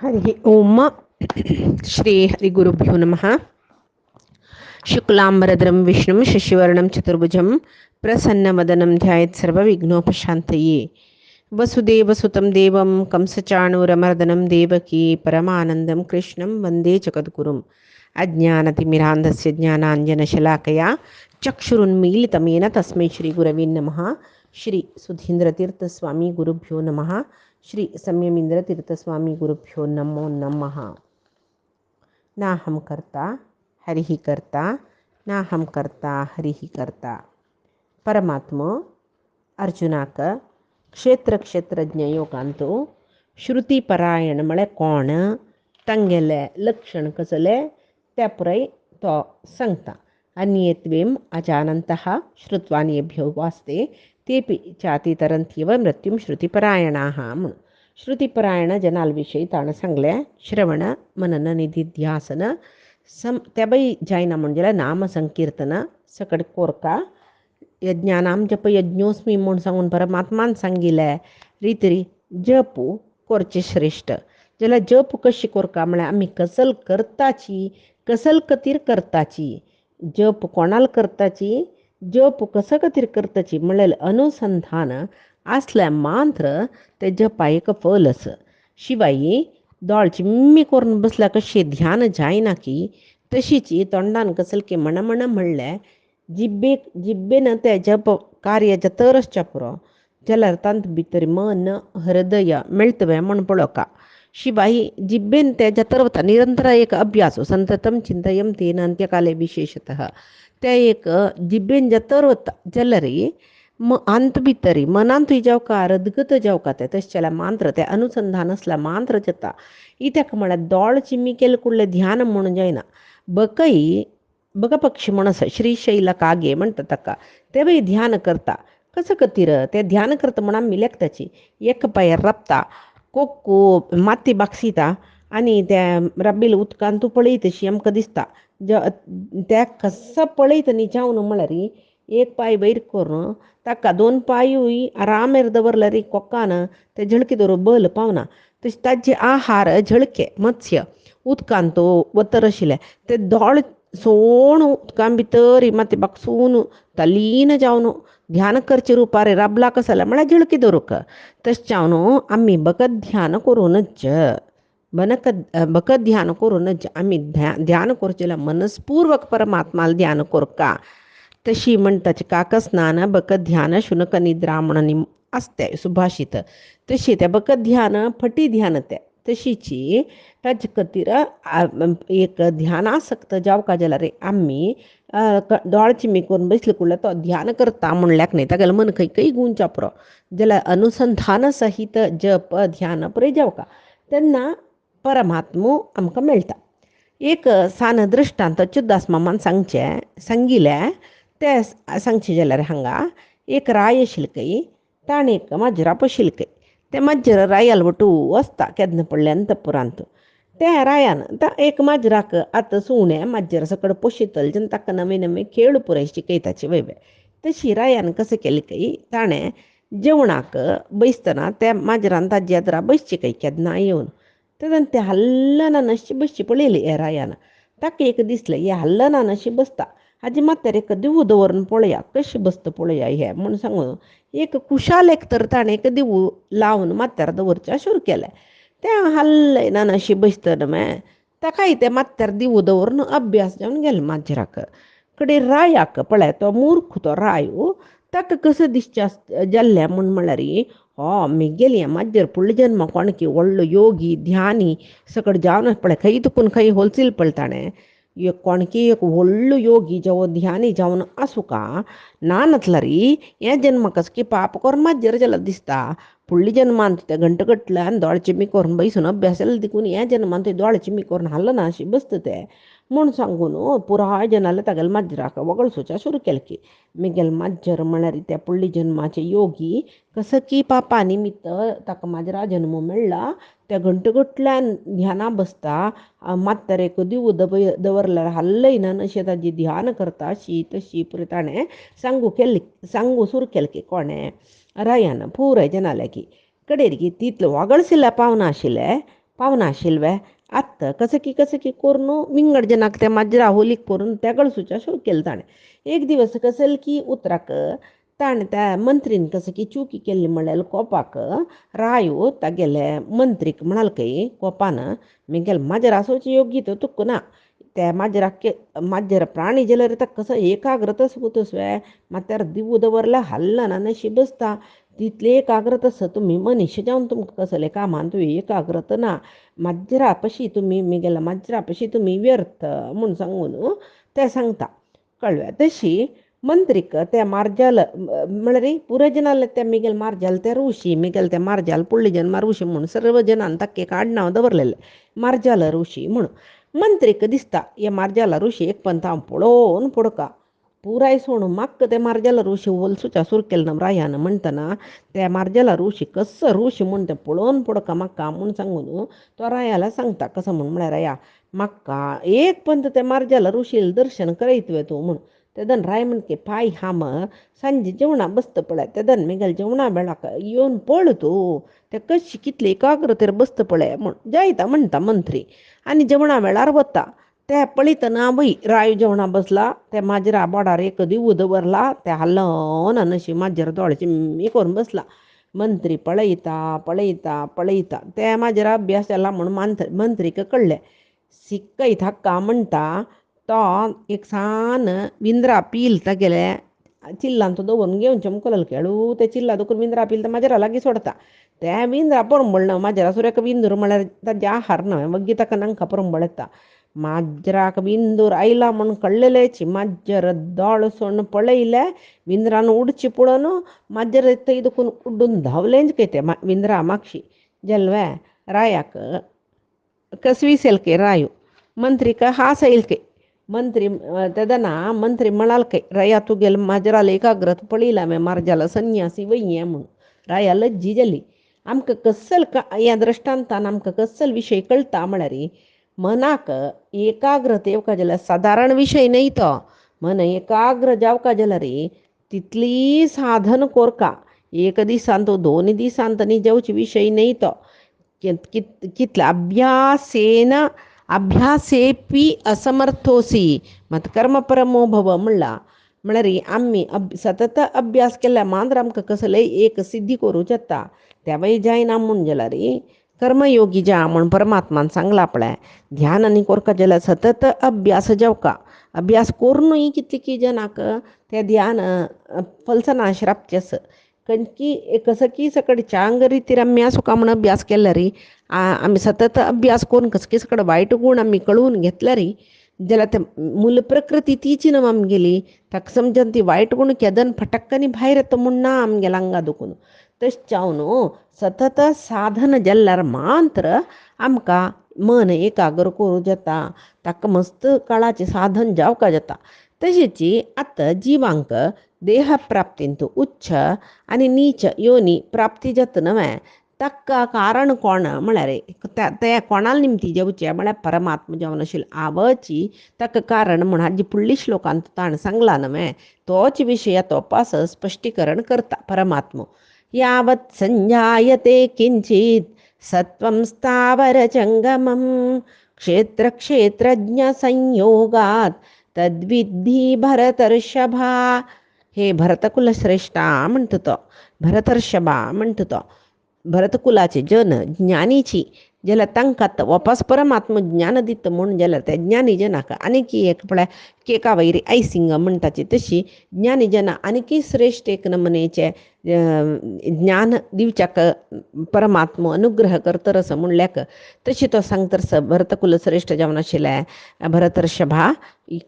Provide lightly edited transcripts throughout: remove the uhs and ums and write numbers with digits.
हरि ओम श्री हरि गुरुभ्यो नमः। शुक्लांबरधरं विष्णुं शशिवर्णं चतुर्भुजं प्रसन्नवदनं ध्यायेत् सर्वविघ्नोपशान्तये। वसुदेवसुतं देवं कंसचाणूरमर्दनं देवकी परमानन्दं कृष्णं वन्दे जगद्गुरुम्। अज्ञानतिमिरान्धस्य ज्ञानाञ्जनशलाकया चक्षुरुन्मीलितं येन तस्मै श्रीगुरवे नमः। श्री सुधीन्द्रतीर्थस्वामी गुरुभ्यो नमः। श्री संयमीन्द्रतीर्थस्वामी गुरुभ्यो नमो नमः। नाहं कर्ता हरिः कर्ता, नाहं कर्ता हरिः कर्ता. परमात्म अर्जुनाक क्षेत्र क्षेत्रज्ञ योगांतो श्रुतीपरायण मळे कोण तंगेले लक्षण कसले त्या पुरय तो सांगता. अन्येत्वेम अजानन्तः श्रुत्वान्येभ्यो वास्ते तेपि चातितरन्त्येव मृत्युं श्रुतिपरायणाः म्हणून. श्रुतिपरायण जनालविषयी ताणं सांगले श्रवण मनन निधिध्यासन त्याबाई जायना म्हणजे नाम संकीर्तन सकड कोरका यज्ञानाम जप यज्ञोस्मी म्हणून सांगून परमात्मान सांगिले रीतरी जपू कोरचे श्रेष्ठ. ज्याला जप कशी कोरका म्हळ्यार आम्ही कसल करताची, कसल कतीर करताची. जप कोणाला करताची, जप कसं कतीर करताची म्हळ्यार अनुसंधान असल्या मात्र ते जपायक फल अस. शिवाय दोळची मिम्मी करून बसल्या कशी ध्यान जायना की तशीची तोंडान कसल की मण म्हणले जिब्बेनं त्या जप कार्याच्या तरच पुरो जाल्यार तांत भितर मन हृदय मेळतवे म्हण पळोवका. शिवाय जिब्बेन त्याच्या तरवता निरंतर एक अभ्यास संततम चिंतयम तेन अंत्यकाले विशेषतः त्या एक जिब्बेन जे तरवता जाल्यार अंत भितरी मनांतूय जावका रदगत जावका ते तशें मात्र ते अनुसंधान असला मात्र जाता. इत्याक म्हळ्यार दोळ चिम्मी केले कुडले ध्यान म्हणून जायना. बकपक्षी म्हणस श्रीशैल कागे म्हणटा ताका ते बाई ध्यान करता कसं कतीर ते ध्यान करता म्हणून आमी लेखताची एक पांयार राबता कोक्कू माती बागसिता आनी त्या राबिल्ल्या उदकान तूं पळयत तशी आमकां दिसता. त्या कसं पळयत न्ही जावन म्हळ्यार एक पांय वयर करून ताका दोन पांयूय आरामेर दवरल्यार कोक्कान ते झळकी दवरूंक बल पावना. तशें ताजे आहार झळके मत्स्य उदकान तो वतर आशिल्ले ते दोळ सोण उदकां भितर माती बागसून तल्लीन जावन ध्यान करचे रुपार राबला कसो जाल्यार म्हळ्यार झळकी दवरूंक. तशें जावन आमी बकत ध्यान करूनच बकत ध्यान करूनच आमी ध्यान करचें जाल्यार मनस्पूर्वक परमात्माला ध्यान कोरका. तशी म्हणटाची काकस्नान बकत ध्यान शुनक निद्रा म्हणून आसते सुभाषित. तशी ते बकत ध्यान फटी ध्यान ते तशीची ताजे खातीर एक ध्यानासक्त जावका जाल्यार आमी दोळ चिम्मी करून बसले कुडले तो ध्यान करता म्हणल्याक न्ही तागेलें मन खंय खंय गुंवच्या पुरो जाल्यार अनुसंधान सहित जप ध्यान पुरय जावका तेन्ना परमात्मो आमकां मेळटा. एक सान दृश्टांत चुद्दास मामान सांगिले ते सांगचे जाल्यार हांगा एक राय आशिल्ली ताणें एक माजरा पोशिल्ली. ते माजर रायाल वटू वचता केदना पडले अंतपुरांत. त्या रायान एक माजराक आतां सुणें माजर सकड पोशितले जेन्ना ताका नवे नवे खेळ पुराय शिकयताचे वयवे. तशी रायान कशें केलें की ताणें जेवणाक बसतना त्या माजरान ताजी आदरा बसची केदना येवन तेन्ना तें हल्लना नशी बसची पळयली हे रायान. ताका एक दिसलें हे हल्लना नशी बसता हाजी माथ्यार एक दिवो दवरून पळया कशें बसता पळया हें म्हूण सांगून एक कुशाल एक तर ताणें एक दिवो लावन माथ्यार दवरचें सुरू केलें. तें हल्लना नशी बसतना ताकाय ते माथ्यार दिवो दवरून अभ्यास जावन गेलो माजराक. कडेन रायाक पळय तो मूर्ख तो रायो ताका कसो दिसचें जाल्लें म्हळ्यार गेली हें माजर फुडल्या जल्माक कोणकी व्हडलो योगी ध्यानी सकड जावन पळय खंय तुकून खंय होलसील पळय ताणें एक कोणकी एक व्हडलो योगी जावं ध्यानी जावन आसूं का ना नातल्यार हे जन्माक की पाप करून माजर जाल्यार दिसता. फुडल्या जन्मांत ते घंटगटल्यान दोळ चिम्मी करून बसून अभ्यास जाल्यार देखून ह्या जन्मांत दोळ चिम्मी करून हल्लना अशी बसता ते म्हूण सांगून पुराय जनाले तागेले माजराक वगळसूच्या सुरू केलें की म्हगेले माजर म्हळ्यार त्या फुडल्या जन्माचे योगी कसं की पापा निमित्त ताका माजरा जन्म मेळ्ळा. त्या घंटगटल्यान ध्याना बसता माथ्यार एक दिवो दवरल्यार हल्लयना अशें ताजी ध्यान करता अशी तशी पुरी ताणें सांगू सुरू केलें की कोणें रायान पुराय जनाले की कडेन तितलें वगळशिल्लें पावना आशिल्लें पाहुणा आशिल्वे आत्त कसं की करून विंगड जनाक त्या माजरा होलीक करून त्या गळसूच्या शो केलं ताणें. एक दिवस कसल की उतराक ताणें त्या मंत्रीन कसं की चुकी केल्ली म्हणल्यार कोपाक रायो तागेले मंत्रीक म्हणालकय कोपान मिगेल माजर आसोवची योग्य तर तुक्क ना त्या माजराक माजर प्राणी जाल्यार ताका कसं एकाग्रत सुतसवे मात्यार दिव दवरल्या हल्ला ना नशी बसता तितले एकाग्रत आसा तुमी मनीस जावन तुमकां कसले कामान तुवें एकाग्रत ना माजरा पशी तुमी मिगेला माजरा पशी तुमी व्यर्थ म्हूण सांगून ते सांगता कळ्ळें. तशी मंत्रीक त्या मार्जाल म्हळ्यार पुरजनाल त्या मिगेल मार्जाल त्या ऋषी मिगेल त्या मार्जाल पुळ्ळे जन्मा ऋषी म्हणून सर्व जनान ताका एक आडनांव दवरलेलें मार्जाल ऋषी म्हणून मंत्रीक दिसता हे मार्जाल ऋषी एक पंत हांव पळोवन पडका पुराय सोडून म्हाका ते मार्जाल ऋषी होलसुच्या सूर केलें रायान म्हणटना त्या मार्जाल ऋषी कसो ऋषी म्हूण तें पळोवन पडका म्हाका म्हूण सांगून तो रायाला सांगता कसं म्हूण म्हळ्यार राया म्हाका एक पंत त्या मार्जाल ऋषील दर्शन करयतवे तूं म्हूण तेदन राय म्हणके पाय हाम सांजे जेवणा बसता पळय तेदन मिगेल जेवणा वेळाक येवन पळ तूं ते कशी कितले एकाग्रतेर बसता पळय म्हूण जायता म्हणटा मंत्री आनी जेवणा वेळार वता ते पळयतना वय राय जेवणा बसला त्या माजरा बोडार एक दिव दवरला ते हल्लोन अशी माजर दोळे चिम्मी करून बसला मंत्री पळयता त्या माजरा अभ्यास जाला म्हूण मंत्रीक कळ्ळें सिक्कय थाक्का म्हणटा तो एक सान विंद्रा पील तागेले चिल्लान तो दवरून घेवनचे मुकलल खेळू ते चिल्ला दुखून विंद्रा पील त्या माजरा लागीं सोडता त्या विंद्रा परंबळ न्हय माजरा सुरेख विंदूर म्हळ्यार ताजे आहार न्हय वग्गी ताका नांका परंबळ येता माजराक विंदूर आयला म्हूण कळलेलेची माजर दोळसोन पळयले विंद्रान उडची पळोवन माजर थंय दुखून उड्डून धांवलेंच ते विंद्रा मागशी जल्वे रायाक कसविसेलके रायो मंत्रीक हासयलके मंत्री तेदना मंत्री म्हणालके राया तुगेल माजराल एकाग्रत पळयला हांवें मार्जाल संन्यासी वय्ये म्हूण राया लज्जी जाली आमकां कसल ह्या दृश्टांतान आमकां कसल विशय कळटा म्हळ्यार मनाक एकाग्रत येवका जाल्यार सादारण विशय न्हय तो मन एकाग्र जावका जाल्यार तितली साधन कोरका एक दिसान तो 2 दिसान न्ही जेवचे विशय न्हय तो कितले अभ्यासेपी असमर्थोसी मत कर्म परमो भव म्हणला म्हळ्यार आमी सतत अभ्यास केल्या मांद्र आमकां कसलेय एक सिद्धी करूं येता त्या वय जायना म्हूण जाल्यार कर्मयोगी जा म्हूण परमात्मान सांगला पळय ध्यान आनी कोरका जाल्यार सतत अभ्यास जेवका अभ्यास करूनय कितली जनाक ते ध्यान फलसना श्राप्चस की कसं की सकड अंग रिती रम्या सुका म्हूण अभ्यास केल्यार आमी सतत अभ्यास करून कसं सकड वायट गूण आमी कळून घेतल्यार जाल्यार ते मूल प्रकृती तीच न्हय आमगेली ताका समजन ती वायट गूण केदन फटक्कनी भायर येता म्हूण ना आमगेल्या आंगा दुखून तशें हांव सतत साधन जाल्यार मात्र आमकां मन एकाग्र करूं जाता ताका मस्त काळाचें साधन जावका जाता तशेंच आतां जिवांक देह प्राप्तींत उच्च आनी नीच योनी प्राप्ती जाता न्हय ताका कारण कोण म्हळ्यार त्या कोणाल निमती जेवचे म्हळ्यार परमात्मा जेवण आशिल्लो आवची ताका कारण म्हूण हाजी फुडली श्लोकांत ताणें सांगला न्हय तोच विशय तोपास स्पश्टीकरण करता परमात्मा यावत् संजायते किंचित सत्वं स्थावर जंगमं क्षेत्र क्षेत्रज्ञ संयोगात तद्विधी भरतर्षभा हे भरतकुल श्रेष्ठा म्हणतो तो भरतर्षभा म्हणतो तो भरतकुलाचे जन ज्ञानीची जाल्यार तांकां वापस परमात्मा ज्ञान दिता म्हूण जाल्यार त्या ज्ञानी जनाक आनीक एक पळय केका वैरी आयसिंग म्हणटाची तशी ज्ञानी जना आनीक श्रेश्ठ एक नमनेचे ज्ञान दिवच्याक परमात्मा अनुग्रह करतर असं म्हणल्याक तशी तो सांगतर भरतकुल श्रेष्ठ जावन आशिल्ले भरतर्षभा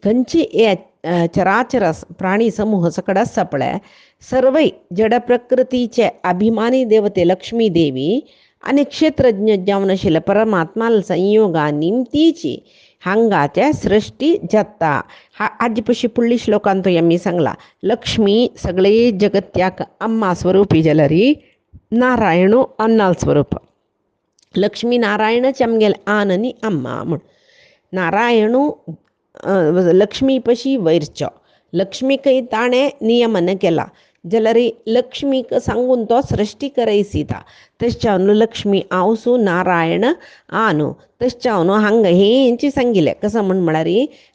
खंयची हे चराचर प्राणी समूह सकड आसा पळय सर्वय जड प्रकृतीचे अभिमानी देवते लक्ष्मी देवी आनी क्षेत्रज्ञ जावन आशिल्ले परमात्माल संयोगा निमतीची हांगाचे सृष्टी जाता हाजी पशी फुडली श्लोकांत तो आमी सांगला लक्ष्मी सगळे जगत्याक अम्मा स्वरूपी जाल्यार नारायणू अन्नाल स्वरूप लक्ष्मी नारायणच आमगेले आन आनी अम्मा म्हूण नारायणू लक्ष्मी पशी वैरचो लक्ष्मीकय ताणें नियमन केला जलरी लक्ष्मीक सांगून तो सृष्टी करयसिता तश्चावनु लक्ष्मी आवसू नारायण आनु तश्चावनु हांगा हेंची सांगिल्लें कसं म्हळ्यार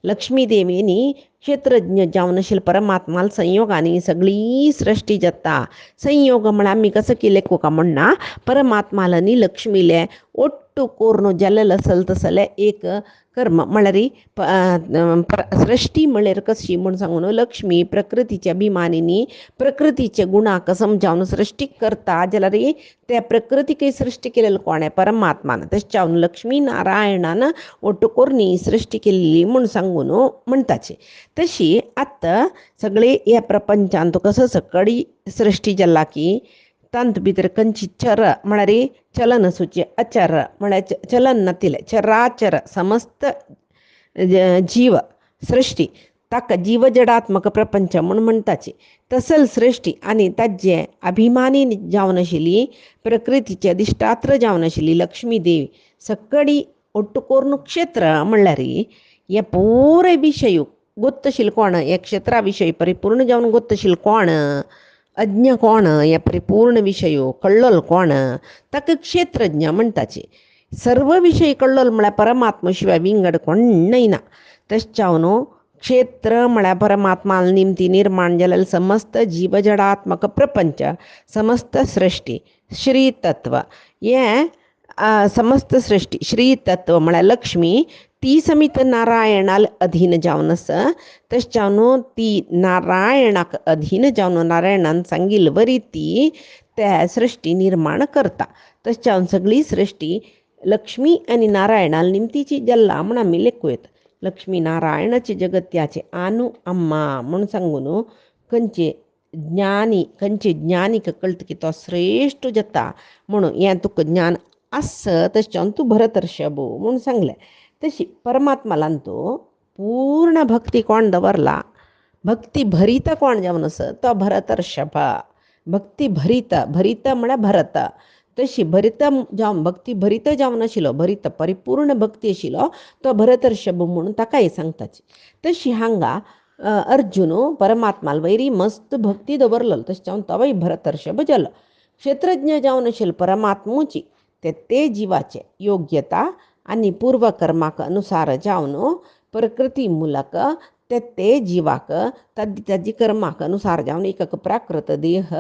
लक्ष्मी देवीनी क्षेत्रज्ञ जावन आशिल्लो परमात्माल संयोगांनी सगळी सृष्टी जाता. संयोग म्हळ्यार आमी कसं केलें कोका म्हणना परमात्मालानी लक्ष्मीले ಒಟ್ಟು ಕೋರ್ನು ಜಲ್ಲಲ ಸಲ್ತಸಲೆ एक कर्म म्हळ्यार सृष्टी म्हळ्यार कशी म्हूण सांगून लक्ष्मी प्रकृतीच्या अभिमानिनी प्रकृतीचे गुणाक समजावन सृष्टी करता जाल्यार त्या प्रकृतीकय सृष्टी केलेलं कोणे परमात्मान तशें लक्ष्मी नारायणान ಒಟ್ಟು कोरनी सृष्टी केल्ली म्हूण सांगून म्हणटाचे. तशी आतां सगळे ह्या प्रपंचांत कसं सकळी सृष्टी जाल्ला की तांत भितर खंयची चर म्हळ्यार चलन सूचे अचर म्हळ्यार चलन नातिले चराचर समस्त जीव सृष्टी ताका जीवजडात्मक प्रपंच म्हूण म्हणटाची. तसल सृष्टी आनी ताजे अभिमानी जावन आशिल्ली प्रकृतीचे अधिष्ठात्र जावन आशिल्ली लक्ष्मी देवी सकळी ಒಟ್ಟು कोरून क्षेत्र म्हणल्यार हे पुरे विशय ಗೊತ್ತು आशिल्लो कोण हे क्षेत्रा विशयी परिपूर्ण जावन ಗೊತ್ತು आशिल्लो कोण अज्ञ कोण हे परिपूर्ण विशय कळ्ळलो कोण ताका क्षेत्रज्ञ म्हणटाचे. सर्व विशय कळ्ळलो म्हळ्यार परमात्मा शिवाय विंगड कोणय ना. तशें क्षेत्र म्हळ्यार परमात्मा निमती निर्माण जाल्लें समस्त जीवजडात्मक प्रपंच समस्त सृष्टी श्री तत्व हे समस्त सृष्टी श्री तत्व म्हळ्यार लक्ष्मी ती समीत नारायणाल अधीन जावन आसा. तशें ती नारायणाक अधीन जावन नारायणान सांगिल्ल वरी ती त्या सृष्टी निर्माण करता. तशें सगळी सृष्टी लक्ष्मी आनी नारायणाल निमतीची जल्ला म्हूण आमी लेखूं येता. लक्ष्मी नारायणाचे जगत्याचे आनु अम्मा म्हूण सांगून खंयचे ज्ञानीक कळटा की तो श्रेश्ठ जाता म्हणून हें तुका ज्ञान आस तशें तूं भरतर्षभ म्हूण सांगलें. तशी परमात्मालान तो पूर्ण भक्ती कोण दवरला भक्ती भरीत कोण जावन आसा तो भरतर्षभ. भक्ती भरीत म्हळ्यार भरत तशी भरीत जावन भक्ती भरीत जावन आशिल्लो भरीत परिपूर्ण भक्ती आशिल्लो तो भरतर्षभ म्हणून ताकाय सांगताची. तशी हांगा अर्जुन परमात्माल वैरी मस्त भक्ती दवरलो तशें जावन तोय भरतर्षभ जालो. क्षेत्रज्ञ जावन आशिल्लो परमात्मुची ते जीवाचे योग्यता आनी पूर्वकर्माक अनुसार जावन प्रकृती मूलक ते जीवाक ताजी कर्माक अनुसार जावन एक प्राकृत देह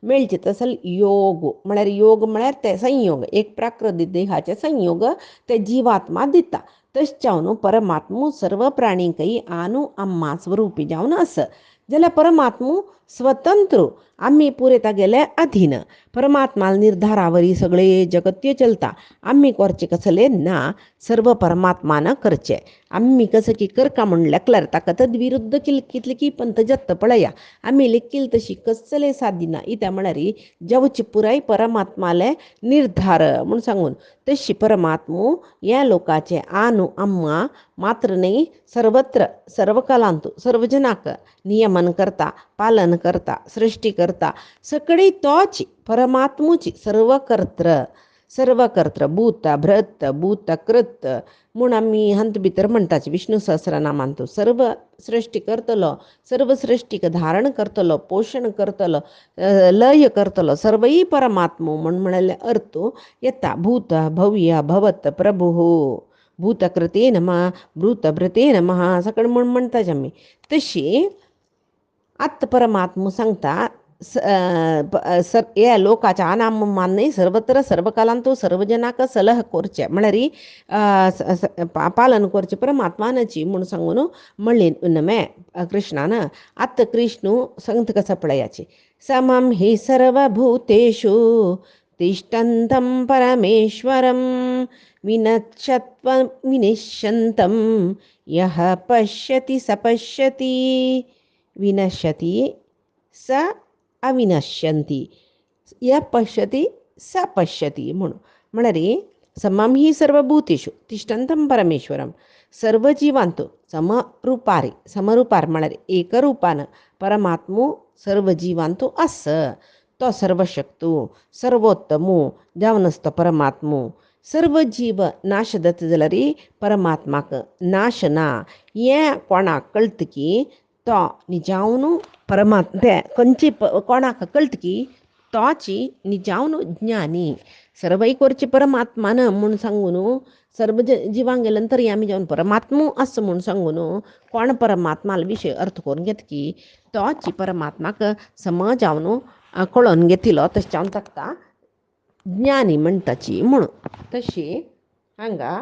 मेळचे. तसल योग म्हळ्यार ते संयोग एक प्राकृत देहाचे संयोग ते जीवात्मा दिता. तशें जावन परमात्मू सर्व प्राणीकय आनु अम्मा स्वरूपी जावन आसा जाल्यार परमात्मू स्वतंत्र आम्ही पुरे तागेले अधीन. परमात्माल निर्धारावरी सगळे जगत्य चलता. आम्ही करचे कसले ना सर्व परमात्मान करचे. आम्ही कसं की करका म्हण लेखल्यार ताका तद विरुद्ध कितले की पंत जत्त पळया आम्ही लेखील तशी कसले सादिना इत्या म्हळ्यार जवची पुराय परमात्माले निर्धार म्हूण सांगून तशी परमात्मू ह्या लोकाचे आनु अम्मा मात्र न्ही सर्वत्र सर्व कालांतू सर्वजनाक नियमन करता पालन करता सृष्टी करता सगळी तोच परमात्मूची सर्व कर्त्र भूत भ्रत भूत कृत म्हूण आमी हंत भितर म्हणटाचे विष्णू सहस्रनामान तो सर्व सृष्टी करतलो सर्व सृष्टीक धारण करतलो पोषण करतलो लय करतलो सर्वई परमात्मो म्हळ्यार अर्थ येता. भूत भव्य भवत प्रभु भूतकृते नमः भूतभृते नमः सकळ म्हूण म्हणटाचे आमी. तशी आत्त परमात्मा सांगता ह्या लोकाच्या अनाम मान्य सर्वत्र सर्व कालांतू सर्वजनाक सलह करचे म्हळ्यार पालन करचे परमात्मानाची म्हूण सांगून म्हणले नमे कृष्णान. आत्त कृष्ण सांगता कसा पळयाचे समम हि सर्वभूतेषु तिष्ठन्तं परमेश्वरं विनश्यत्वं विनिश्यन्तं यः पश्यति स पश्यति विनश्यति स अविनश्यन्ति य पश्यति स पश्यति म्हणून म्हळ्यार समम ही सर्वभूतेषु तिष्ठन्तं परमेश्वरम सर्व जीवांत समरूपार म्हळ्यार एकरूपान परमात्मो सर्व जीवांत आस. तो सर्वशक्तो सर्वोत्तमो जावन आसता परमात्मो. सर्व जीव नाश जाता जाल्यार परमात्माक नाश ना हें कोणाक कळटा की तो निजावन परमात्मा खंयची कोणाक कळटा की तोची निजावन ज्ञानी सर्वैकोरची परमात्मान म्हूण सांगून सर्व जिवांक गेले नंतर आमी जावन परमात्मू आसा म्हूण सांगून कोण परमात्माला विशय अर्थ करून घेता की तोची परमात्माक समज जावन कळोवन घेतिलो तशें जावन ताका ज्ञानी म्हणटाची म्हणून तशी हांगा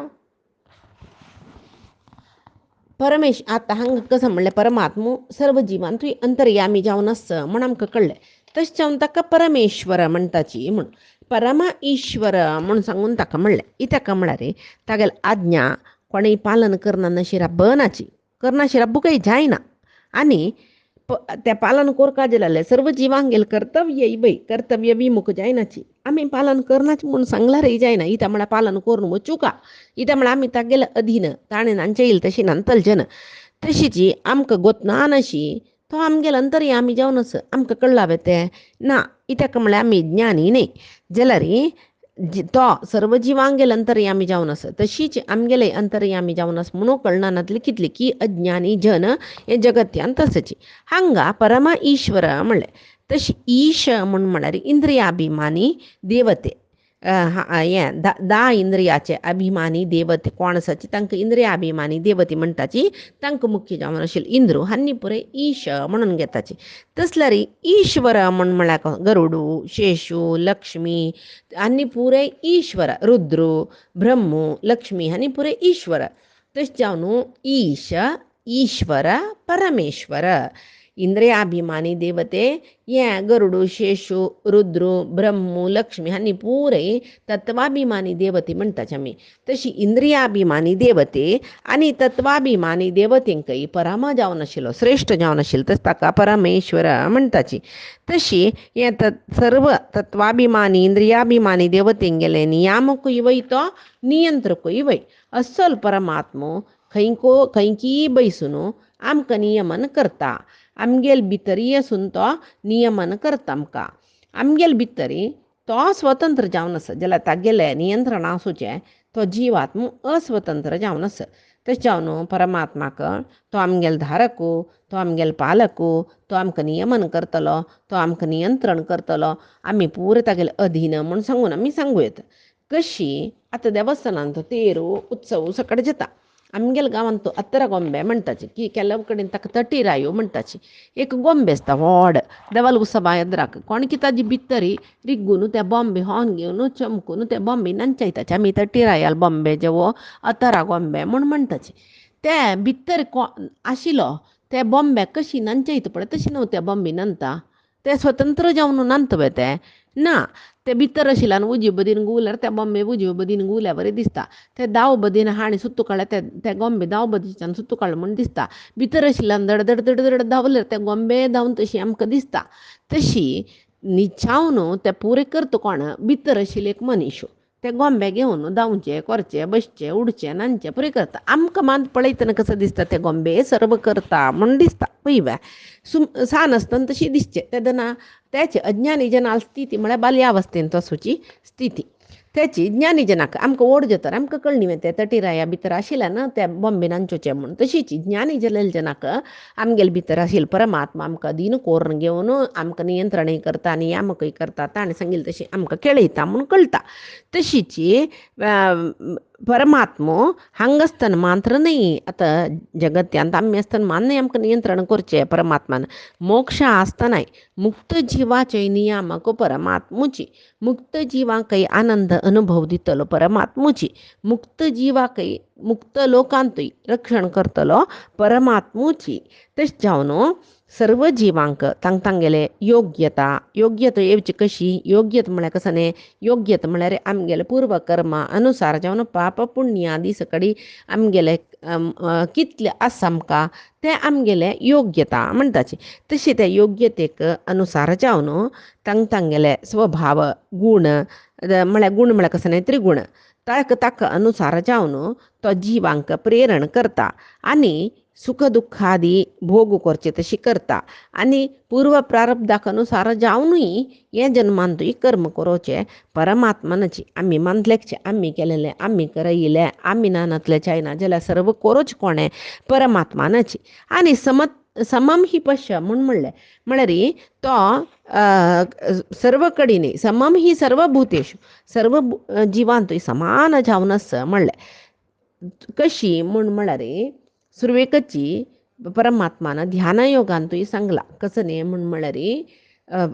परमेश आतां हांगा कसं म्हणलें परमात्मू सर्व जिवांतूय अंतर्यामी जावन आसा म्हण आमकां कळ्ळें तशें जावन ताका परमेश्वर म्हणटाची म्हूण परमा ईश्वर म्हूण सांगून ताका म्हणलें इताका म्हळ्यार तागेले आज्ञा कोणेय पालन करना नाशिरा बनाची करनाशिरा बुकय जायना आनी तें पालन करपा जाल्यार सर्व जिवांक गेले कर्तव्य इवय कर्तव्य विमुख जायनाची आमी पालन करनाची म्हूण सांगल्यारय जायना इता म्हळ्यार पालन करून वचूका इता म्हळ्यार आमी तागेले अधीन ताणें नांचे येयला तशी नांतलचे तशीची आमकां गोतनान अशी तो आमगेले अंतर्यामी जावन आसा आमकां कळ्ळा तें ना इताका म्हळ्यार आमी ज्ञानी न्ही जाल्यार तो सर्व जिवांक गेले अंतर्यामी जावन आसा तशीच आमगेले अंतर्यामी जावन आसा म्हणून कळना नातली कितली की अज्ञानी जन हे जगत्यान तसची हांगा परमा ईश्वर म्हणलें तशी ईश म्हळ्यार इंद्रियाभिमानी देवते हें धा इंद्रियाचे अभिमानी देवते कोण आसाची तांकां इंद्रियाभिमानी देवती म्हणटाची तांकां मुख्य जावन आशिल्ली इंद्रू हांनी पुरे ईश म्हणून घेताची तसल्यार ईश्वर म्हळ्यार गरुडू शेषू लक्ष्मी हांनी पुरे ईश्वर रुद्रू ब्रह्मू लक्ष्मी हांनी पुरे ईश्वर तशें जावन ईश ईश्वर परमेश्वर इंद्रियाभिमानी देवते हें गरुडू शेषू रुद्रू ब्रह्मू लक्ष्मी हांनी पुरे तत्वाभिमानी देवते म्हणटाचे आमी तशी इंद्रियाभिमानी देवते आनी तत्वाभिमानी देवतेंकय परमा जावन आशिल्लो श्रेश्ठ जावन आशिल्लो तस ताका परमेश्वर म्हणटाची तशी हें सर्व तत्वाभिमानी इंद्रियाभिमानी देवतेंक गेले नियामकूय वय तो नियंत्रकूय वय अस्सल परमात्मो खंयकी बैसून आमकां नियमन करता आमगेल भितरी आसून तो नियमन करता आमगेल भितरी तो स्वतंत्र जावन आसा जाल्यार तागेलें नियंत्रण आसूचें तो जिवात्म अस्वतंत्र जावन आसा तशें जावन परमात्माक तो आमगेल धारकू तो आमगेल पालकू तो आमकां नियमन करतलो तो आमकां नियंत्रण करतलो आमी पुरे तागेले अधीन म्हूण सांगून आमी सांगूं येता कशी आतां देवस्थानांत तेरू उत्सव सकट जाता आमगेल्या गांवांत तो अत्तरा गोंबे म्हणटाची की केल्ले कडेन ताका तटीरायो म्हणटाची एक गोंबे आसता व्हड देवाल उसबा येद्राक कोण की ताजी भितरी रिग्गून ते बॉम्बे हॉर्न घेवन चमकून ते बॉम्बे नांचायताचे आमी तटीरायाल बॉम्बे जेवो अत्तरा गोंबे म्हूण म्हणटाचे ते भितर आशिल्लो ते बॉम्बे कशी नांचयता पळय तशी न्हू ते बॉम्बे नांता ते स्वतंत्र जावन नांता ते ना ते भितर आशिल्ले आनी उजवे बदीन गुवल्यार ते बॉम्बे उजवे बदीन गुवल्या बरें दिसता ते दाव बदीन हाणी सुत्तू काडल्या ते गोंबे दाव बदीच्यान सुत्तू काडले म्हूण दिसता भितर आशिल्ल्यान धडधड धडधड धांवल्यार ते गोंबे धांवन तशी आमकां दिसता तशी निचावन ते पुरे करता कोण भितर आशिल्ले एक मनीस ते गोंबे घेवन धांवचे करचे बसचे उडचे नांचे पुरे करता आमकां मात पळयतना कसो दिसता ते गोंबे सर्व करता म्हूण दिसता पळय सान आसतना तशी दिसचे तेदना त्याची अज्ञानी जनाल स्थिती म्हळ्यार बाल्यावस्थेन तसोची स्थिती त्याची ज्ञानी जनाक आमकां ओड जाता आमकां कळनी ते तटीराया भितर आशिल्ल्या ना ते बॉम्बे नांचोचे म्हूण तशीच ज्ञानी जाल्ले जनाक आमगेले भितर आशिल्लो परमात्मा आमकां दिन कोरून घेवन आमकां नियंत्रणय करता नियामकय करता ताणें सांगिल्लें तशें आमकां खेळयता म्हूण कळटा तशीच परमात्मो हांगा आसतना मात्र न्ही आतां जगत्यांत आमी आसतना मान्य आमकां नियंत्रण करचें परमात्मान मोक्ष आसतनाय मुक्त जिवाचे नियामक परमात्मूची मुक्त जिवाकय आनंद अनुभव दितलो परमात्मूची मुक्त जिवाकय मुक्त लोकांतूय रक्षण करतलो परमात्मूची तशें जावन सर्व जिवांक तांगेले योग्यता येवची कशी योग्यता म्हळ्यार कसं न्ही योग्यता म्हळ्यार आमगेले पूर्व कर्मा अनुसार जावन पाप पुण्यादी सकडी आमगेले कितले आसा आमकां ते आमगेले योग्यता म्हणटाची तशी त्या योग्यतेक अनुसार जावन तांगेले स्वभाव गुण म्हळ्यार कसं न्ही त्रिगुण ताका अनुसार जावन तो जिवांक प्रेरण करता आनी सुख दुःखादी भोग करचे तशी करता आनी पूर्व प्रारब्धाक अनुसार जावनूय हे जन्मांतूय कर्म करचे परमात्मानाची आमी मानलेचे आमी केलेले आमी करयले आमी नानतले चायना जाल्यार सर्व करोच कोणे परमात्मानाची आनी समम ही पश्य म्हूण म्हणलें म्हळ्यार तो सर्व कडेन समम ही सर्व भुतेश सर्व जिवांतूय समान जावन आसा म्हणलें कशी म्हळ्यार सुरवेकची परमात्मान ध्यानयोगांतूय सांगला कसं न्ही म्हळ्यार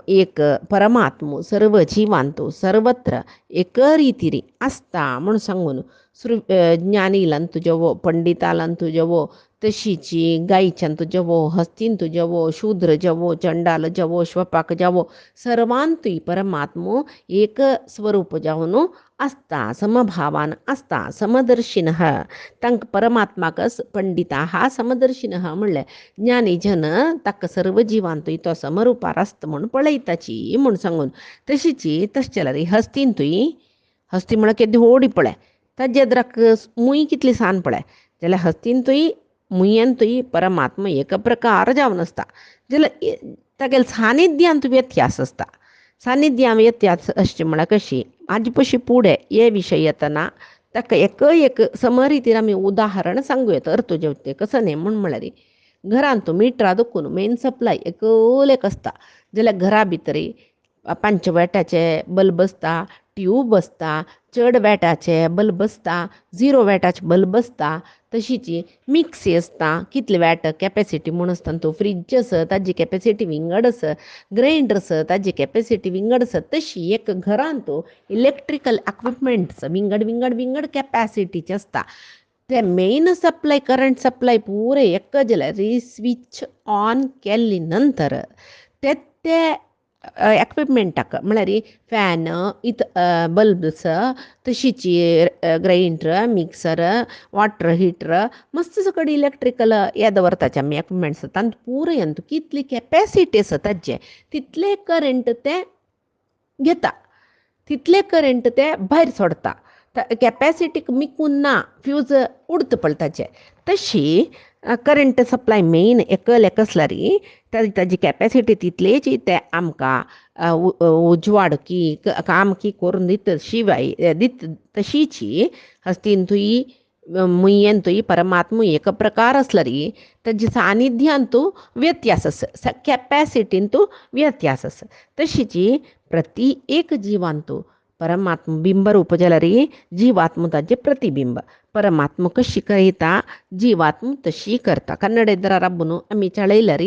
एक परमात्मो सर्व जिवांतो सर्वत्र एक रितीरी आसता म्हूण सांगून ज्ञानीलांतू जेवो पंडितालांतू जेवो तशीची गायच्यान जेवो हस्तीन जेवो शूद्र जेवो चंडाल जेवो श्वपाक जेवो सर्वांतूय परमात्मो एक स्वरूप जावन आसता समभावान आसता समदर्शिन तांकां परमात्माक पंडिता समदर्शिन म्हणलें ज्ञानी जन ताका सर्व जिवांतूय तो समरुपार आसता म्हूण पळयताची म्हूण सांगून तशीची तशें हस्तींतूय हस्ती म्हळ्यार केदी व्हडी पळय ताजे एदराक मुय कितली सान पळय जाल्यार हस्तींतूय मुयंतूय परमात्मा एक प्रकार जावन आसता जाल्यार तागेले सानिध्यांत व्यत्यास आसता सानिध्यां व्यत्यास आसचें म्हळ्यार कशी आजी पशी फुडें हे विशय येतना ताका एक समरितीन आमी उदाहरण सांगूं येता अर्थ जेवते कसं न्ही म्हळ्यार घरांत मिटरा दुखून मेन सप्लाय एक आसता जाल्यार घरा भितर 5 वॅटाचे बल्ब आसता ट्यूब आसता चड वॅटाचे बल्ब आसता 0 वॅटाचे बल्ब आसता तशीच मिक्सी आसता कितले वॅट कॅपॅसिटी म्हूण आसता तो फ्रीज आसा ताजी कॅपॅसिटी विंगड आसा ग्रायंडर आसा ताजी कॅपॅसिटी विंगड आसा तशी एक घरांत इलेक्ट्रिकल इक्विपमेंट्स विंगड कॅपॅसिटीचे आसता ते मेन सप्लाय करंट सप्लाय पुरे एक जाल्यार स्विच ऑन केल्ली नंतर ते इक्विपमेंटाक म्हळ्यार फॅन बल्ब्स तशीच ग्रायंडर मिक्सर वॉटर हिटर मस्त सकट इलेक्ट्रिकल हे दवरताचे आमी इक्विपमेंट्स तांत पुरयंत कितली कॅपॅसिटी आसा ताजे तितले करंट ते घेता तितले करंट ते भायर सोडता कॅपॅसिटीक मिकून ना फ्यूज उडता पळय ताचे तशी करंट सप्लाय मेन एकल आसल्यार ताजी कॅपॅसिटी तितलेच ते आमकां उजवाड की काम की करून दिता शिवाय दिता तशीच हस्तींतूय मुयंतूय परमात्मा एक प्रकार आसल्यार ताजे सानिध्यांत व्यत्यास आसा कॅपॅसिटींत व्यत्यास आसा तशीच प्रति एक जिवांत परमात्मा बिंब रूप जाल्यार जिवात्म ताजें प्रतिबिंब परमात्मा कशी कळयता जिवात्म तशी करता कन्नड इद्दरा रब्बून आमी चळयल्यार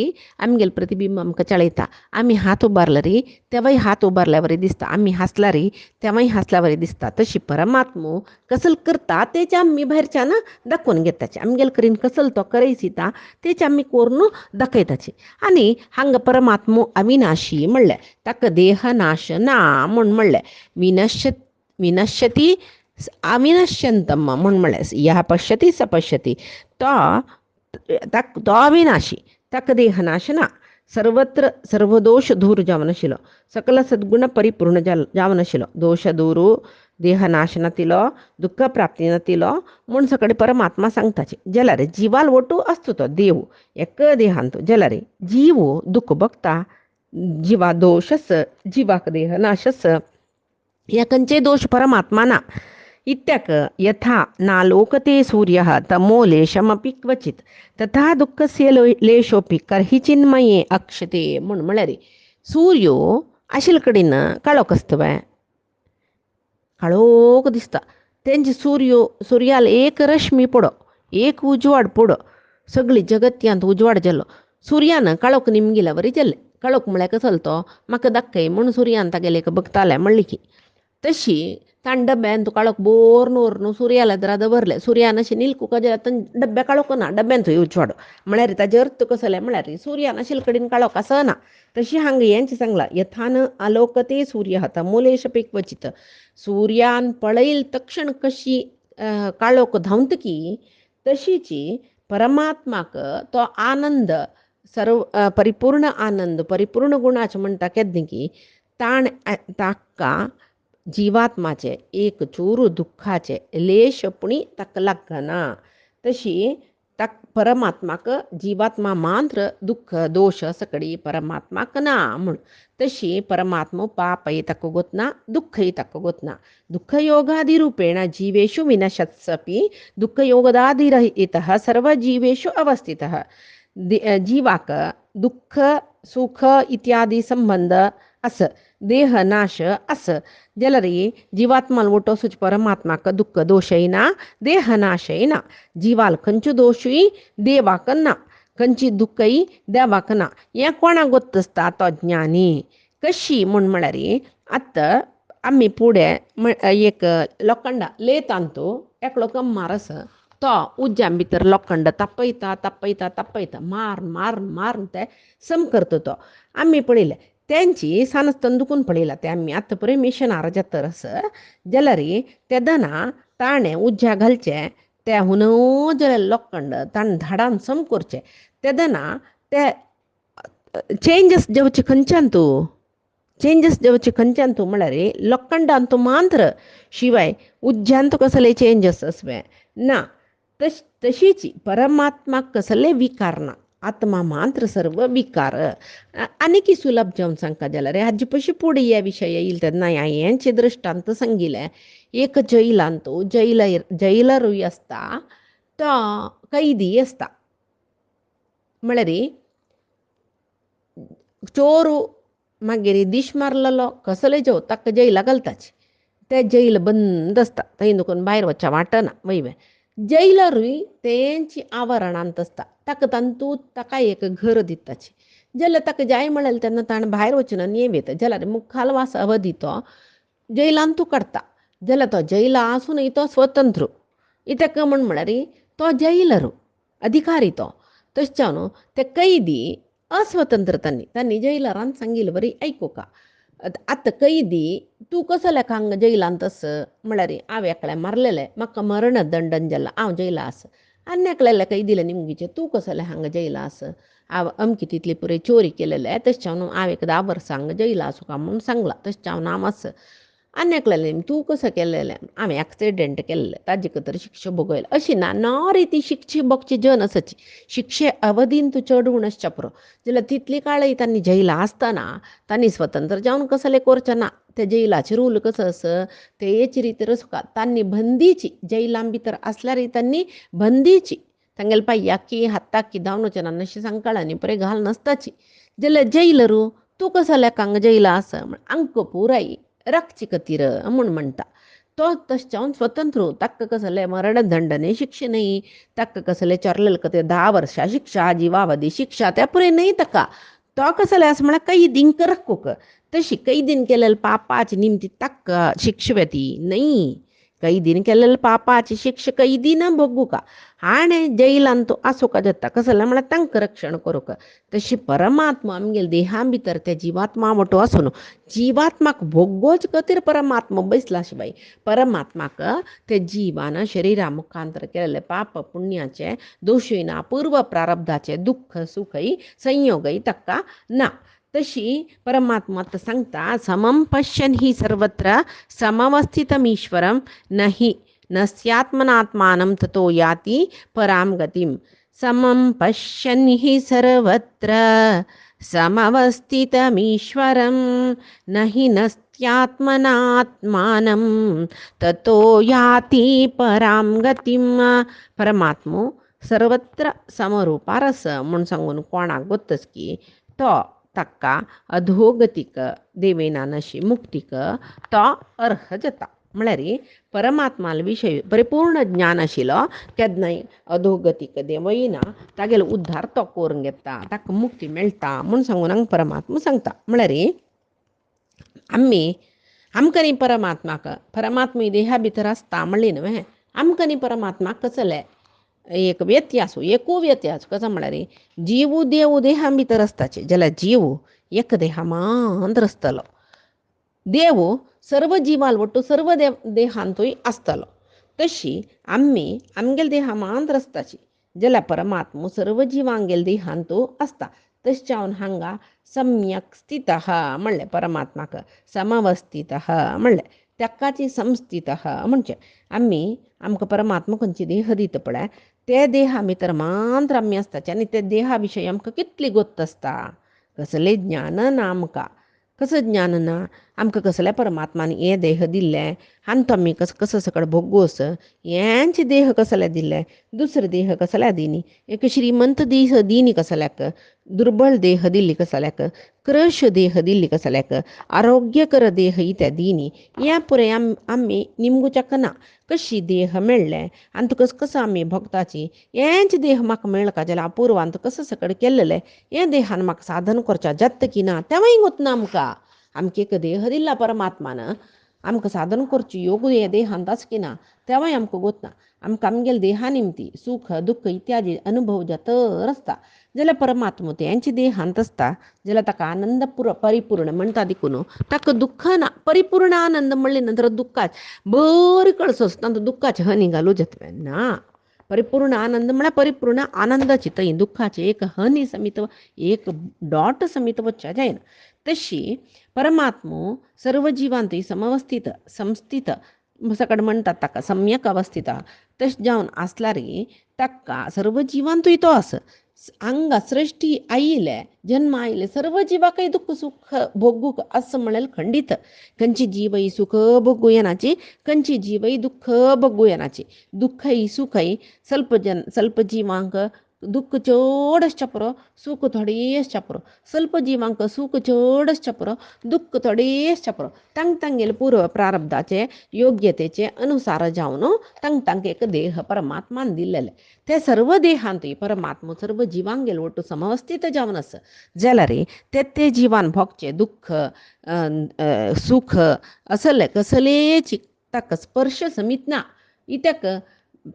आमगेलें प्रतिबिंब आमकां चळयता आमी हात उबारल्यार तेव्हाय हात उबारल्या वरी दिसता आमी हांसल्यार तेव्हाय हांसल्या वरी दिसता तशी परमात्मा कसले करता तेचे आमी भायरच्यान दाखोवन घेताचे आमगेले करीन कसलो तो करयसिता तेचे आमी करून दाखयताचे आनी हांगा परमात्मा अविनाशी म्हणलें ताका देह नाश ना म्हूण म्हणलें विनश्यती अविनश्यंतम म्हणलें ह्या पश्यती स पश्यती तो अविनाशी ताका देह नाश ना सर्वत्र सर्वदोष दूर जावन आशिल्लो सकल सद्गुण परिपूर्ण जावन आशिल्लो दोश दूर देह नाश नातिलो दुःख प्राप्ती नातिलो म्हूण सकट परमात्मा सांगताचे जाल्यार जिवाल वटू आसता तो देव एक देहांत जाल्यार जीव दुःख भोगता जिवा दोश आसा जिवाक देह नाश आसा ह्या खंयचेय दोष परमात्मा ना इत्याक यथा नालोकते सूर्यः तमो लेशमपि क्वचित् तथा दुःखस्य लेशोपि कर्हि चिन्मये अक्षते म्हळ्यार सूर्यो आशिल्ले कडेन काळोख आसता बाय काळोख दिसता तेंचे सूर्याल एक रश्मी पडो एक उजवाड पडो सगळी जगत्यांत उजवाड जालो सूर्यान काळोख निमगिला वरी जाल्ले काळोख म्हळ्यार कसलो तो म्हाका दाखय म्हूण सूर्यान तागेले बगताले म्हणली की तशी ताण डब्यान तूं काळोख बोर न्हू सूर्याला जरा दवरले सूर्यान अशें नीलकुका जाल्यार डब्या काळोख ना डब्यान थंय उजवाड म्हळ्यार ताजे अर्थ कसो जाल्यार म्हळ्यार सूर्यान आशिल्ले कडेन काळोख आसना तशी हांगा हेंच सांगलां यथान आलोकते सूर्य तमोलेशपी क्वचित सूर्यान पळयल तक्षण कशी काळोख धांवतकी तशीच परमात्माक तो आनंद सर्व परिपूर्ण आनंद परिपूर्ण गुणाचें म्हणटा केन्ना की ताका जिवात्माचे एक चूर दुःखाचे लेशपुणी ताका लागना तशी परमात्माक जिवात्मा मात्र दुःख दोष सकडी परमात्माक ना म्हूण तशी परमात्मा पापय ताका गोतना दुःखय ताका गोतना दुःखयोगादिरूपेण जीवेषु विनशत्सपि दुःखयोगदादिरहितः सर्वजीवेषु अवस्थितः जिवाक दुःख सुख इत्यादी संबंध असं देहनाश असं जलरी जीवात्माल ಒಟ್ಟೋಸುಚ್ ಪರಮಾತ್ಮಕ ದುಃಖ ದೋಷೈನ ದೇಹನಾಶೈನ जीवाल खंयचो दोशूय देवाकना खंयची दुःखय देवाकना हें कोणाक गोत्त तो ज्ञानी कशी म्हळ्यार आत्ता आमी फुडें एक लोखंड लेतांतू एकलो कम्मार आसा तो उज्ज्यान भितर लोखंड तापयता तापयता तापयता मार मार मार ते सम करता तो आमी पळयलें तेंची सानस्तान दुखून पळयलां ते आमी आतां पळय मिशनार जातर आसा जाल्यार ते दना ताणें उज्ज्या घालचें ते हुनो जाल्यार लोखंड ताणें धाडान सम करचें ते दना ते चेंजस जेवचे खंयच्यान तूं चेंजस जेवचे खंयच्यान तूं म्हळ्यार लोखंडान तूं मात्र शिवाय उज्ज्यान तुका कसले चेंजस असवे ना तशीच परमात्माक कसले विकार ना आत्मा मात्र सर्व विकार आनी सुलभ जावन सांगता जाल्यार हाजे पयशे फुडें ह्या विशय येईल तेन्ना हेंचे दृश्टांत सांगिल्लें एक जैलान तूं जैलरूय आसता तो कैदी आसता म्हळ्यार चोरू मागीर दिश मारलेलो कसले जेव ताका जैला घालताचे ते जैल बंद आसता थंय नुकून भायर वचचें वाटना वयवे जैलरूय तेंची आवरणांत आसता ताका तांतू ताका एक घर दिताची जाल्यार ताका जाय म्हळ्यार तेन्ना ताणें भायर वचून नेवेत जाल्यार मुखाल वास अवधी तो जैलान तूं काडटा जाल्यार तो जैला आसूनय तो स्वतंत्र इतका म्हळ्यार तो जैलरू अधिकारी तो तशें जावन ते कैदी अस्वतंत्र तांणी जैलरान सांगिल्लें बरी आयकुका आतां कैदी तूं कसो लेखा हांगा जैलांत आस म्हळ्यार हांव एकल्याक मारलेलें म्हाका मरण दंडन जाल्लो हांव जैला आस आनी एकल्याक कैदीले निमगीचे तूं कसो हांगा जैला आस हांव अमकी तितली पुरे चोरी केलेले तशें जावन हांव एक 10 वर्सां हांगा जैला आसूं काय म्हणून सांगलां तशें जावन हांव आस आनी एकल्यालें तूं कसो केलेलें हांवें एक्सिडेंट केल्लें ताजे खातीर शिक्षा भोगयला अशी ना ती शिक्षे भोगची जन आसाची शिक्षे अवधीन तूं चड उण आसच्या पुरो जाल्यार तितली काळय तांणी जैला आसतना तांणी स्वतंत्र जावन कसले करचें ना ते जैलाचे रूल कसो आस तेच रितीर आसूं तांणी बंदीची जैलां भितर आसल्यार तांणी बंदीची तांगेले पांयाकी हाताकी धांवन वचना अशें सांगकाळांनी पळय घाल नासताची जाल्यार जैलरू तूं कसो लेखांक जैला आस आंक पुराय राखचे खातीर म्हूण म्हणटा तो तशें जावन स्वतंत्र ताका कसले मरणदंडने शिक्षा न्हय ताका कसले चोरलेले खातीर 10 वर्सां शिक्षा जिवावधी शिक्षा त्या पुरे न्हय ताका तो कसले आसा म्हळ्यार कैदींक रक्कूक तशी कैदीन केलेले पापाची निमती ताका शिक्षा वेती न्हय कैदीन केलेले पापाची शिक्षा कैदीन भोगूका हाणें जैलान तूं आसूंक जाता कसलें म्हळ्यार तांकां रक्षण करूंक तशी परमात्मा आमगेले देहां भितर ते जिवात्मा मोठो आसून जिवात्माक भोगोच खातीर परमात्मा बसला शिवाय परमात्माक ते जिवान शरिरा मुखांतर केलेले पाप पुण्याचे दोशूय ना पूर्व प्रारब्धाचे दुःख सुखय संयोगय ताका ना तशी परमात्मा सांगता समं पश्यन् हि सर्वत्र समवस्थितमीश्वरं नहि नस्यात्मनात्मानं ततो याति परां गतिं समं पश्यन् हि सर्वत्र समवस्थितमीश्वरं नहि नस्यात्मनात्मानं ततो याति परां गतिं परमात्मो सर्वत्र समरूपार आसा म्हूण सांगून कोणाक गोत्तच की तो ताका अधोगतीक देवेना नशी मुक्तीक तो अर्ह जाता म्हळ्यार परमात्माल विशय परिपूर्ण ज्ञान आशिल्लो केन्नाय अधोगतीक देवयना तागेलो उद्धार तो करून घेता ताका मुक्ती मेळटा म्हूण सांगून हांगा परमात्मा सांगता म्हळ्यार आमकां न्ही परमात्मा देहा भितर आसता म्हणली न्हय आमकां न्ही परमात्माक कसले एक व्यत्यास एकू व्यत्यास कसो म्हळ्यार जीव देव देहा भितर आसताचे जाल्यार जीव एक देहा मात्र आसतलो देव सर्व जिवाल वट्टू सर्व देहांतूय आसतलो तशी आमगेले देहा मात्र आसताची जाल्यार परमात्मा सर्व जिवांगेले देहांतू आसता तशें जावन हांगा सम्यक स्थितः म्हणलें परमात्माक समवस्थितः म्हणलें त्याकाची समस्थितः म्हणजे आमकां परमात्मा खंयची देह दिता पळय ते देहा भितर मात्र आमी आसताचे आनी ते देहा विशयी आमकां कितली गोत्त आसता कसलें ज्ञान ना आमकां कसं ज्ञान ना आमकां कसल्या परमात्मान हें देह दिल्लें आनी तो आमी कसो सकट भोगूस हेंचे देह कसल्या दिल्ले, दुसरे देह कसल्या दिनी, एक श्रीमंत देह दिनी कसल्याक, दुर्बळ देह दिल्ली कसल्याक, क्रश देह दिल्ली कसल्याक, आरोग्यकर देह इत्या दिनी हें पुरे आमी निमगुच्याक ना. कशी देह मेळ्ळे आनी तुका कसो आमी भोगताची हेंच देह म्हाका मेळ्ळा का जाल्यार अपुर्वान कसो सकट केल्लें हें देहान म्हाका साधन करचें जत्त की ना तेंवूय गोतना आमकां. आमकां एक देह दिला परमात्मान, आमकां साधन करची योग हे देहांताच की ना तेंवूय आमकां गोतना. आमकां आमगेल्या देहा निमती सुख दुख्ख इत्यादी अनुभव जर तर आसता जाल्यार परमात्मा तेंच्या देहांत आसता जाल्यार ताका आनंद परिपूर्ण म्हणटा देखून ताका दुख्ख ना. परिपूर्ण आनंद म्हणले नंतर दुख्खाच बरी कळस आसता दुख्खाची हनी घालू जातवे ना. परिपूर्ण आनंद म्हळ्यार परिपूर्ण आनंदाची थंय दुख्खाची एक हनी समीत एक डॉट समीत वचचें जायना. तशी परमात्मो सर्व जिवांतूय समवस्थित समस्थित सकट म्हणटात ताका सम्यक अवस्थित तशें जावन आसला रे ताका सर्व जिवांतूय तो आस. हांगा सृश्टी आयिल्ले जन्म आयिल्ले सर्व जिवाकय दुःख सुख भोगूक असं म्हणेल खंडित. खंयची जीवय सुख भोगू येनाची, खंयची जीवय दुःख भोगू येनाची. दुःखय सुखय ಸ್ವಲ್ಪ जिवांक दुःख चड आसचें पुरो, सूख थोडें आसचें पुरो. ಸ್ವಲ್ಪ जिवांक सूख चड आसचें पुरो, दुःख थोडें आसचें पुरो. तांगेले पूर्व प्रारब्धाचे योग्यतेचे अनुसार जावन तांक एक देह परमात्मान दिल्लेले. ते सर्व देहांतूय परमात्मा सर्व जिवांगेल ಒಟ್ಟು समवस्थित जावन आस जाल्यार ते जिवान भोगचे दुःख सुख असले कसलेची ताका स्पर्श समीत ना. इत्याक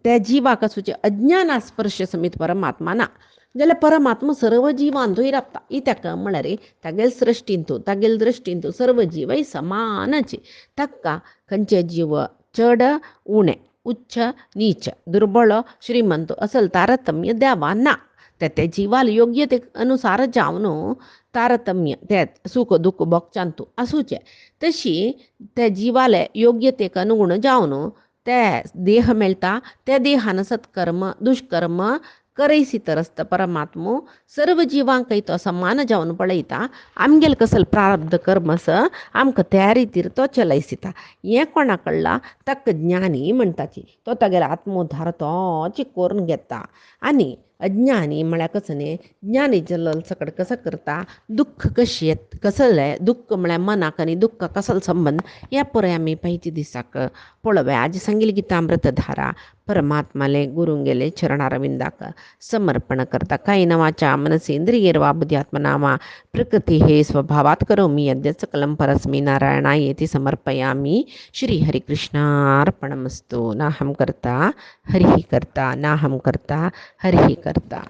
त्या जिवाक असुचे अज्ञाना स्पर्श समीत परमात्मा ना जाल्यार परमात्मा सर्व जिवांतूय राबता. इत्याक म्हळ्यार तागेल सृश्टींतू तागेल दृश्टींतू सर्व जीवय समानच. ताका खंयचे जीव चड उणे, उच्च नीच, दुर्बळ श्रीमंत असल तारतम्य द्यावा ना. त्या जीवाला योग्य ते अनुसार जावन तारतम्य त्या सुख दुःख भोगच्यांतू आसूचे. तशी त्या जीवाले योग्यतेक अनुगुण जावन त्या देह मेळटा. त्या देहान सत्कर्म दुष्कर्म करयसी तरस्त परमात्मो सर्व जिवांकय तो समान जावन पळयता. आमगेल कसल प्रारब्ध कर्म आस आमकां त्या रितीर तो चलयसिता. हें कोणा कळ्ळा ताका ज्ञानी म्हणटाची. तो तागेलो आत्मोद्धार तोच करून घेता. आनी अज्ञानी म्हळ्यार कसं न्ही, ज्ञानी जल्ल सकट कसं करता दुःख कशी येत कसलें दुःख म्हळ्यार मनाक आनी दुःख कसलो संबंध हें पुराय आमी पयचे दिसाक पळोवया. आज सांगिल्ली गीतामृतधारा परमात्माले गुरुंगेले चरणारविंदाक समर्पण करता. कायेन वाचा मनसेंद्रियैर्वा बुद्ध्यात्मना वा प्रकृतिः स्वभावात् करोमि यद्यत् सकलं परस्मै नारायणायेति समर्पयामि. श्री हरिकृष्णार्पणमस्तु. नाहं कर्ता हरिः कर्ता, नाहं कर्ता हरिः कर्ता.